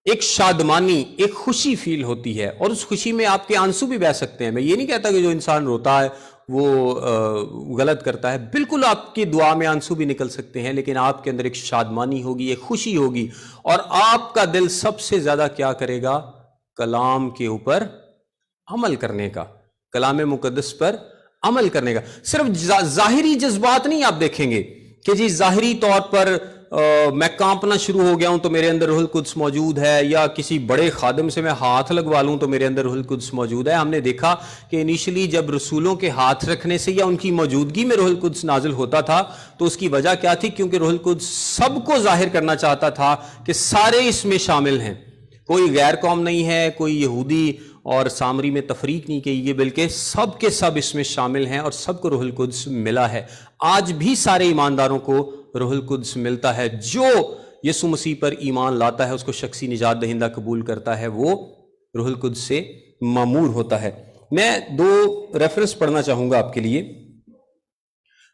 ایک شادمانی, ایک خوشی فیل ہوتی ہے, اور اس خوشی میں آپ کے آنسو بھی بہہ سکتے ہیں. میں یہ نہیں کہتا کہ جو انسان روتا ہے وہ غلط کرتا ہے, بالکل آپ کی دعا میں آنسو بھی نکل سکتے ہیں, لیکن آپ کے اندر ایک شادمانی ہوگی, ایک خوشی ہوگی, اور آپ کا دل سب سے زیادہ کیا کرے گا؟ کلام کے اوپر عمل کرنے کا, کلام مقدس پر عمل کرنے کا. صرف ظاہری جذبات نہیں آپ دیکھیں گے کہ جی ظاہری طور پر میں کانپنا شروع ہو گیا ہوں تو میرے اندر روح القدس موجود ہے, یا کسی بڑے خادم سے میں ہاتھ لگوا لوں تو میرے اندر روح القدس موجود ہے. ہم نے دیکھا کہ انیشلی جب رسولوں کے ہاتھ رکھنے سے یا ان کی موجودگی میں روح القدس نازل ہوتا تھا تو اس کی وجہ کیا تھی؟ کیونکہ روح القدس سب کو ظاہر کرنا چاہتا تھا کہ سارے اس میں شامل ہیں, کوئی غیر قوم نہیں ہے, کوئی یہودی اور سامری میں تفریق نہیں کی گئی, بلکہ سب کے سب اس میں شامل ہیں اور سب کو روح القدس ملا ہے. آج بھی سارے ایمانداروں کو روح القدس ملتا ہے. جو یسوع مسیح پر ایمان لاتا ہے, اس کو شخصی نجات دہندہ قبول کرتا ہے, وہ روح القدس سے مامور ہوتا ہے. میں 2 ریفرنس پڑھنا چاہوں گا آپ کے لیے.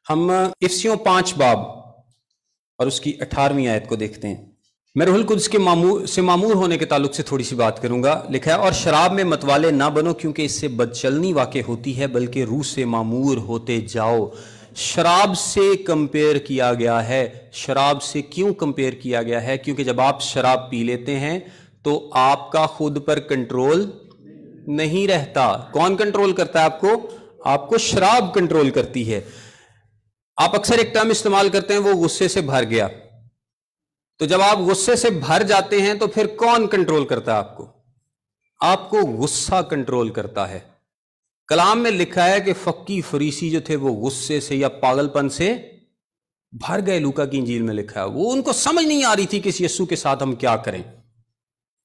ہم افسیوں 5 باب اور اس کی 18ویں آیت کو دیکھتے ہیں. میں روح القدس کے مامور ہونے کے تعلق سے تھوڑی سی بات کروں گا. لکھا ہے, اور شراب میں متوالے نہ بنو کیونکہ اس سے بدچلنی واقع ہوتی ہے, بلکہ روح سے مامور ہوتے جاؤ. شراب سے کمپیئر کیا گیا ہے. شراب سے کیوں کمپیئر کیا گیا ہے؟ کیونکہ جب آپ شراب پی لیتے ہیں تو آپ کا خود پر کنٹرول نہیں رہتا. کون کنٹرول کرتا ہے آپ کو؟ آپ کو شراب کنٹرول کرتی ہے. آپ اکثر ایک ٹرم استعمال کرتے ہیں, وہ غصے سے بھر گیا. تو جب آپ غصے سے بھر جاتے ہیں تو پھر کون کنٹرول کرتا ہے آپ کو؟ آپ کو غصہ کنٹرول کرتا ہے. کلام میں لکھا ہے کہ فقی فریسی جو تھے وہ غصے سے یا پاگل پن سے بھر گئے. لوکا کی انجیل میں لکھا ہے وہ ان کو سمجھ نہیں آ رہی تھی کہ اس یسوع کے ساتھ ہم کیا کریں.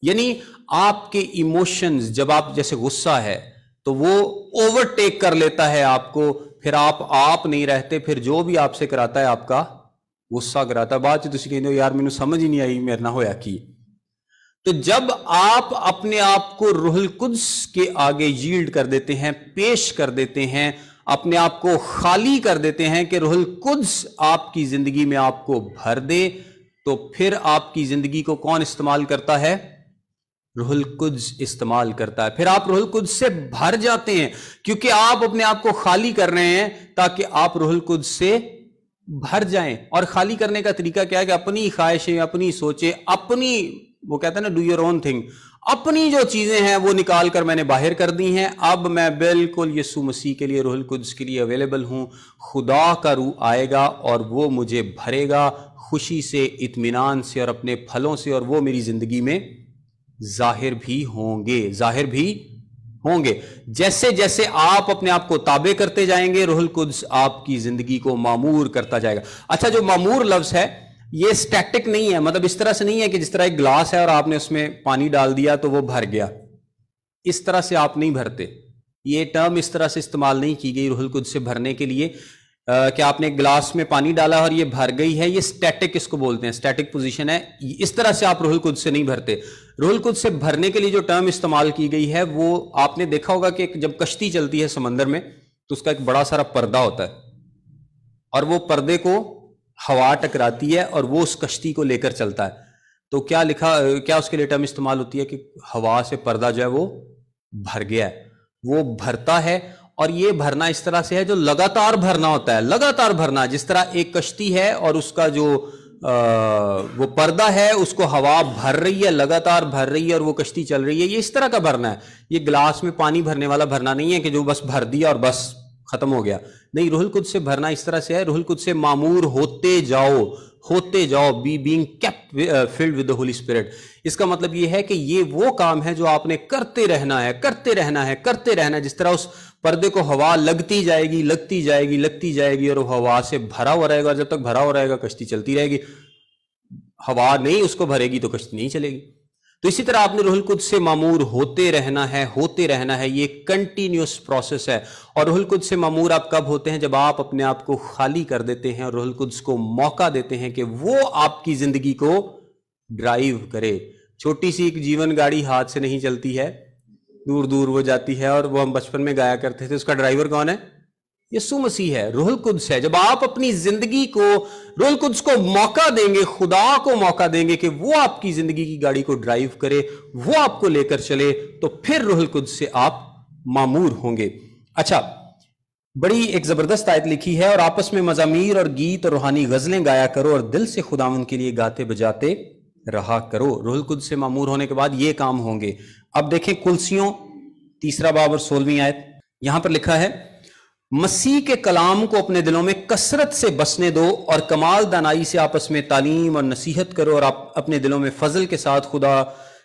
یعنی آپ کے ایموشنز, جب آپ جیسے غصہ ہے تو وہ اوور ٹیک کر لیتا ہے آپ کو, پھر آپ نہیں رہتے, پھر جو بھی آپ سے کراتا ہے آپ کا غصہ کراتا ہے. بعد تسی کہندے ہو یار مینوں سمجھ ہی نہیں آئی میرے نہ ہویا کی. تو جب آپ اپنے آپ کو روح القدس کے آگے ییلڈ کر دیتے ہیں, پیش کر دیتے ہیں, اپنے آپ کو خالی کر دیتے ہیں کہ روح القدس آپ کی زندگی میں آپ کو بھر دے, تو پھر آپ کی زندگی کو کون استعمال کرتا ہے؟ روح القدس استعمال کرتا ہے. پھر آپ روح القدس سے بھر جاتے ہیں کیونکہ آپ اپنے آپ کو خالی کر رہے ہیں تاکہ آپ روح القدس سے بھر جائیں. اور خالی کرنے کا طریقہ کیا ہے کہ اپنی خواہشیں، اپنی سوچیں، اپنی، وہ کہتا ہے نا ڈو یور اون تھنگ، اپنی جو چیزیں ہیں وہ نکال کر میں نے باہر کر دی ہیں. اب میں بالکل یسوع مسیح کے لیے، روح القدس کے لیے اویلیبل ہوں. خدا کا روح آئے گا اور وہ مجھے بھرے گا خوشی سے، اطمینان سے اور اپنے پھلوں سے، اور وہ میری زندگی میں ظاہر بھی ہوں گے. جیسے جیسے آپ اپنے آپ کو تابع کرتے جائیں گے، روح القدس آپ کی زندگی کو معمور کرتا جائے گا. اچھا، جو معمور لفظ ہے یہ سٹیٹک نہیں ہے، مطلب اس طرح سے نہیں ہے کہ جس طرح ایک گلاس ہے اور آپ نے اس میں پانی ڈال دیا تو وہ بھر گیا. اس طرح سے آپ نہیں بھرتے. یہ ٹرم اس طرح سے استعمال نہیں کی گئی روح القدس سے بھرنے کے لیے کہ آپ نے ایک گلاس میں پانی ڈالا اور یہ بھر گئی ہے. یہ سٹیٹک اس کو بولتے ہیں، سٹیٹک پوزیشن ہے. اس طرح سے آپ روح القدس سے نہیں بھرتے. روح القدس سے بھرنے کے لیے جو ٹرم استعمال کی گئی ہے وہ آپ نے دیکھا ہوگا کہ جب کشتی چلتی ہے سمندر میں تو اس کا ایک بڑا سارا پردہ ہوتا ہے اور وہ پردے کو ہوا ٹکراتی ہے اور وہ اس کشتی کو لے کر چلتا ہے. تو کیا اس کے لیے ٹرم استعمال ہوتی ہے کہ ہوا سے پردہ جو ہے وہ بھر گیا ہے، وہ بھرتا ہے. اور یہ بھرنا اس طرح سے ہے جو لگاتار بھرنا ہوتا ہے، لگاتار بھرنا، جس طرح ایک کشتی ہے اور اس کا جو وہ پردہ ہے اس کو ہوا بھر رہی ہے، لگاتار بھر رہی ہے اور وہ کشتی چل رہی ہے. یہ اس طرح کا بھرنا ہے. یہ گلاس میں پانی بھرنے والا بھرنا نہیں ہے کہ جو بس بھر دیا اور بس ختم ہو گیا. نہیں، روح القدس سے بھرنا اس طرح سے ہے، روح القدس سے معمور ہوتے جاؤ، being kept filled with the holy spirit. اس کا مطلب یہ ہے کہ یہ وہ کام ہے جو آپ نے کرتے رہنا ہے. جس طرح اس پردے کو ہوا لگتی جائے گی اور وہ ہوا سے بھرا ہوا رہے گا. جب تک بھرا ہوا رہے گا کشتی چلتی رہے گی. ہوا نہیں اس کو بھرے گی تو کشتی نہیں چلے گی. تو اسی طرح آپ نے روح القدس سے معمور ہوتے رہنا ہے. یہ کنٹینیوس پروسیس ہے. اور روح القدس سے معمور آپ کب ہوتے ہیں؟ جب آپ اپنے آپ کو خالی کر دیتے ہیں اور روح القدس کو موقع دیتے ہیں کہ وہ آپ کی زندگی کو ڈرائیو کرے. چھوٹی سی ایک جیون گاڑی ہاتھ سے نہیں چلتی ہے، دور دور وہ جاتی ہے، اور وہ ہم بچپن میں گایا کرتے تھے. اس کا ڈرائیور کون ہے؟ یسوع مسیح ہے، روح القدس ہے. جب آپ اپنی زندگی کو روح القدس کو موقع دیں گے، خدا کو موقع دیں گے کہ وہ آپ کی زندگی کی گاڑی کو ڈرائیو کرے، وہ آپ کو لے کر چلے، تو پھر روح القدس سے آپ معمور ہوں گے. اچھا، بڑی ایک زبردست آیت لکھی ہے، اور آپس میں مزامیر اور گیت اور روحانی غزلیں گایا کرو اور دل سے خداوند کے لیے گاتے بجاتے رہا کرو. روح القدس سے معمور ہونے کے بعد یہ کام ہوں گے. اب دیکھیں کلسیوں 3 باب اور 16 آیت. یہاں پر لکھا ہے، مسیح کے کلام کو اپنے دلوں میں کثرت سے بسنے دو اور کمال دانائی سے آپس میں تعلیم اور نصیحت کرو، اور آپ اپنے دلوں میں فضل کے ساتھ خدا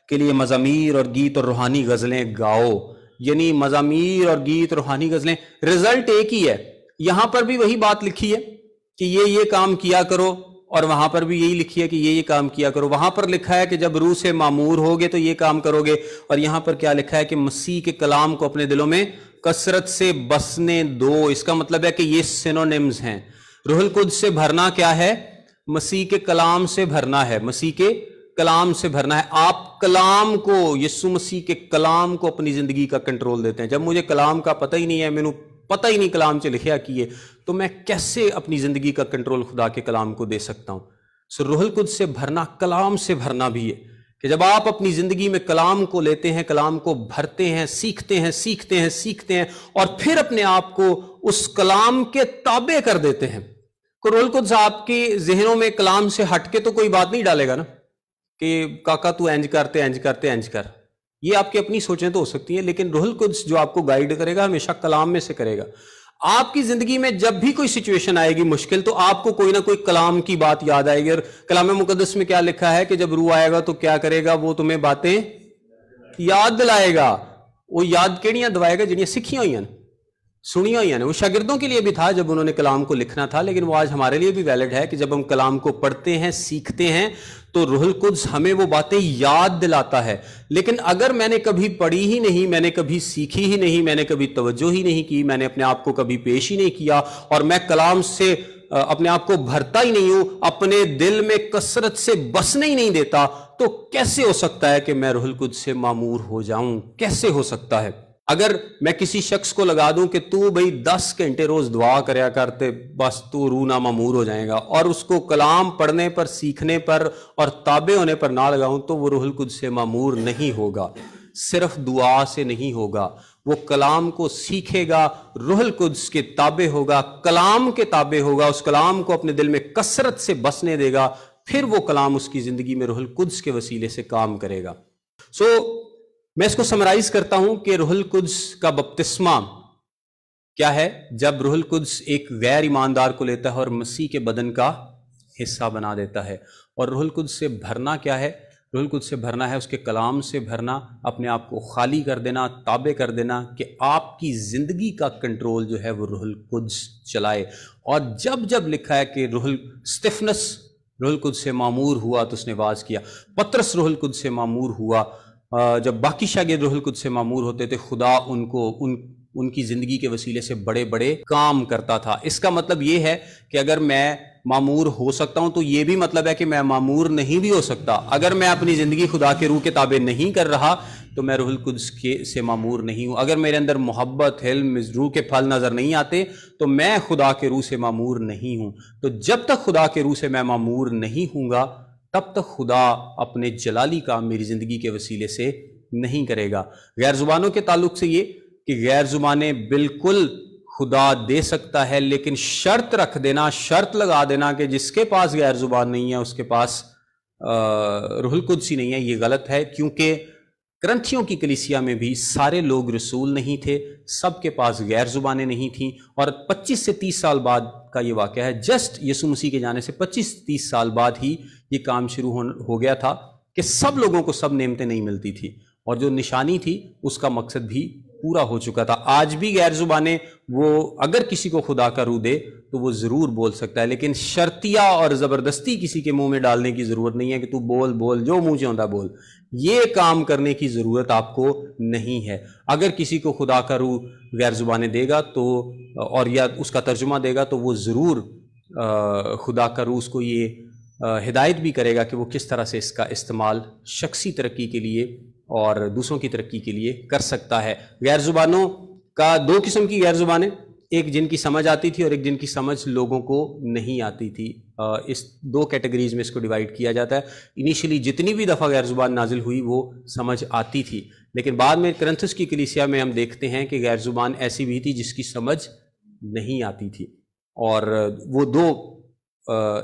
کے لیے مزامیر اور گیت اور روحانی غزلیں گاؤ. یعنی مزامیر اور گیت روحانی غزلیں، رزلٹ ایک ہی ہے. یہاں پر بھی وہی بات لکھی ہے کہ یہ کام کیا کرو، اور وہاں پر بھی یہی لکھی ہے کہ یہ کام کیا کرو. وہاں پر لکھا ہے کہ جب روح سے معمور ہوگے تو یہ کام کرو گے، اور یہاں پر کیا لکھا ہے کہ مسیح کے کلام کو اپنے دلوں میں کثرت سے بسنے دو. اس کا مطلب ہے کہ یہ سینونیمز ہیں. روح القدس سے بھرنا کیا ہے؟ مسیح کے کلام سے بھرنا ہے. مسیح کے کلام سے بھرنا ہے. آپ کلام کو، یسوع مسیح کے کلام کو اپنی زندگی کا کنٹرول دیتے ہیں. جب مجھے کلام کا پتہ ہی نہیں ہے، مینوں پتہ ہی نہیں کلام سے لکھیا کیے، تو میں کیسے اپنی زندگی کا کنٹرول خدا کے کلام کو دے سکتا ہوں؟ روح القدس سے بھرنا کلام سے بھرنا بھی ہے کہ جب آپ اپنی زندگی میں کلام کو لیتے ہیں، کلام کو بھرتے ہیں، سیکھتے ہیں اور پھر اپنے آپ کو اس کلام کے تابع کر دیتے ہیں. روح القدس آپ کے ذہنوں میں کلام سے ہٹ کے تو کوئی بات نہیں ڈالے گا نا کہ کاکا تو انج کر. یہ آپ کی اپنی سوچیں تو ہو سکتی ہیں، لیکن روح القدس جو آپ کو گائیڈ کرے گا ہمیشہ کلام میں سے کرے گا. آپ کی زندگی میں جب بھی کوئی سچویشن آئے گی مشکل، تو آپ کو کوئی نہ کوئی کلام کی بات یاد آئے گی. اور کلام مقدس میں کیا لکھا ہے کہ جب روح آئے گا تو کیا کرے گا؟ وہ تمہیں باتیں یاد دلائے گا. وہ یاد کیڑیاں دلائے گا جنہیں سکھیاں ہوئی ہیں، سنیا ہوئی ہیں. وہ شاگردوں کے لیے بھی تھا جب انہوں نے کلام کو لکھنا تھا، لیکن وہ آج ہمارے لیے بھی ویلڈ ہے کہ جب ہم کلام کو پڑھتے ہیں، سیکھتے ہیں، تو روح القدس ہمیں وہ باتیں یاد دلاتا ہے. لیکن اگر میں نے کبھی پڑھی ہی نہیں، میں نے کبھی سیکھی ہی نہیں، میں نے کبھی توجہ ہی نہیں کی، میں نے اپنے آپ کو کبھی پیش ہی نہیں کیا، اور میں کلام سے اپنے آپ کو بھرتا ہی نہیں ہوں، اپنے دل میں کثرت سے بسنے ہی نہیں دیتا، تو کیسے ہو سکتا ہے کہ میں روح القدس سے معمور ہو جاؤں؟ کیسے ہو سکتا ہے؟ اگر میں کسی شخص کو لگا دوں کہ تو بھئی 10 گھنٹے روز دعا کریا کرتے بس تو روح نہ معمور ہو جائے گا، اور اس کو کلام پڑھنے پر، سیکھنے پر اور تابع ہونے پر نہ لگاؤں، تو وہ روح القدس سے معمور نہیں ہوگا، صرف دعا سے نہیں ہوگا، وہ کلام کو سیکھے گا، روح القدس کے تابع ہوگا، کلام کے تابع ہوگا، اس کلام کو اپنے دل میں کثرت سے بسنے دے گا، پھر وہ کلام اس کی زندگی میں روح القدس کے وسیلے سے کام کرے گا۔ میں اس کو سمرائز کرتا ہوں کہ روح القدس کا بپتسمہ کیا ہے؟ جب روح القدس ایک غیر ایماندار کو لیتا ہے اور مسیح کے بدن کا حصہ بنا دیتا ہے۔ اور روح القدس سے بھرنا کیا ہے؟ روح القدس سے بھرنا ہے اس کے کلام سے بھرنا، اپنے آپ کو خالی کر دینا، تابع کر دینا، کہ آپ کی زندگی کا کنٹرول جو ہے وہ روح القدس چلائے۔ اور جب جب لکھا ہے کہ استفنس روح القدس سے معمور ہوا تو اس نے واعظ کیا، پطرس روح القدس سے معمور ہوا، جب باقی شاگرد روح القدس سے معمور ہوتے تھے، خدا ان کی زندگی کے وسیلے سے بڑے بڑے کام کرتا تھا۔ اس کا مطلب یہ ہے کہ اگر میں معمور ہو سکتا ہوں تو یہ بھی مطلب ہے کہ میں معمور نہیں بھی ہو سکتا۔ اگر میں اپنی زندگی خدا کے روح کے تابع نہیں کر رہا تو میں روح القدس سے معمور نہیں ہوں۔ اگر میرے اندر محبت، حلم، روح کے پھل نظر نہیں آتے تو میں خدا کے روح سے معمور نہیں ہوں۔ تو جب تک خدا کے روح سے میں معمور نہیں ہوں گا تب تک خدا اپنے جلالی کام میری زندگی کے وسیلے سے نہیں کرے گا۔ غیر زبانوں کے تعلق سے یہ کہ غیر زبانیں بالکل خدا دے سکتا ہے، لیکن شرط رکھ دینا، شرط لگا دینا کہ جس کے پاس غیر زبان نہیں ہے اس کے پاس روح القدس ہی نہیں ہے، یہ غلط ہے، کیونکہ کرنتھیوں کی کلیسیا میں بھی سارے لوگ رسول نہیں تھے، سب کے پاس غیر زبانیں نہیں تھیں۔ اور 25 سے 30 سال بعد کا یہ واقعہ ہے، جسٹ یسوع مسیح کے جانے سے 25-30 سال بعد ہی یہ کام شروع ہو گیا تھا کہ سب لوگوں کو سب نعمتیں نہیں ملتی تھی، اور جو نشانی تھی اس کا مقصد بھی پورا ہو چکا تھا۔ آج بھی غیر زبانیں وہ اگر کسی کو خدا کا روح دے تو وہ ضرور بول سکتا ہے، لیکن شرطیہ اور زبردستی کسی کے منہ میں ڈالنے کی ضرورت نہیں ہے کہ تو بول جو منہ چاہتا بول، یہ کام کرنے کی ضرورت آپ کو نہیں ہے۔ اگر کسی کو خدا کا روح غیر زبانیں دے گا تو اور یا اس کا ترجمہ دے گا تو وہ ضرور خدا کا روح اس کو یہ ہدایت بھی کرے گا کہ وہ کس طرح سے اس کا استعمال شخصی ترقی کے لیے اور دوسروں کی ترقی کے لیے کر سکتا ہے۔ غیر زبانوں کا 2 قسم کی غیر زبانیں، ایک جن کی سمجھ آتی تھی اور ایک جن کی سمجھ لوگوں کو نہیں آتی تھی۔ اس 2 کیٹیگریز میں اس کو ڈیوائیڈ کیا جاتا ہے۔ انیشلی جتنی بھی دفعہ غیر زبان نازل ہوئی وہ سمجھ آتی تھی، لیکن بعد میں کرنتھس کی کلیسیا میں ہم دیکھتے ہیں کہ غیر زبان ایسی بھی تھی جس کی سمجھ نہیں آتی تھی، اور وہ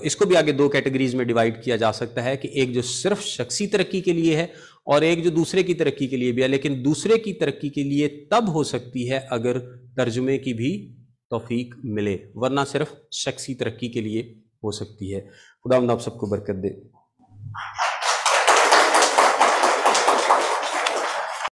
اس کو بھی آگے 2 کیٹیگریز میں ڈیوائیڈ کیا جا سکتا ہے کہ ایک جو صرف شخصی ترقی کے لیے ہے اور ایک جو دوسرے کی ترقی کے لیے بھی ہے، لیکن دوسرے کی ترقی کے لیے تب ہو سکتی ہے اگر ترجمے کی بھی توفیق ملے، ورنہ صرف شخصی ترقی کے لیے ہو سکتی ہے۔ خداوند آپ سب کو برکت دے۔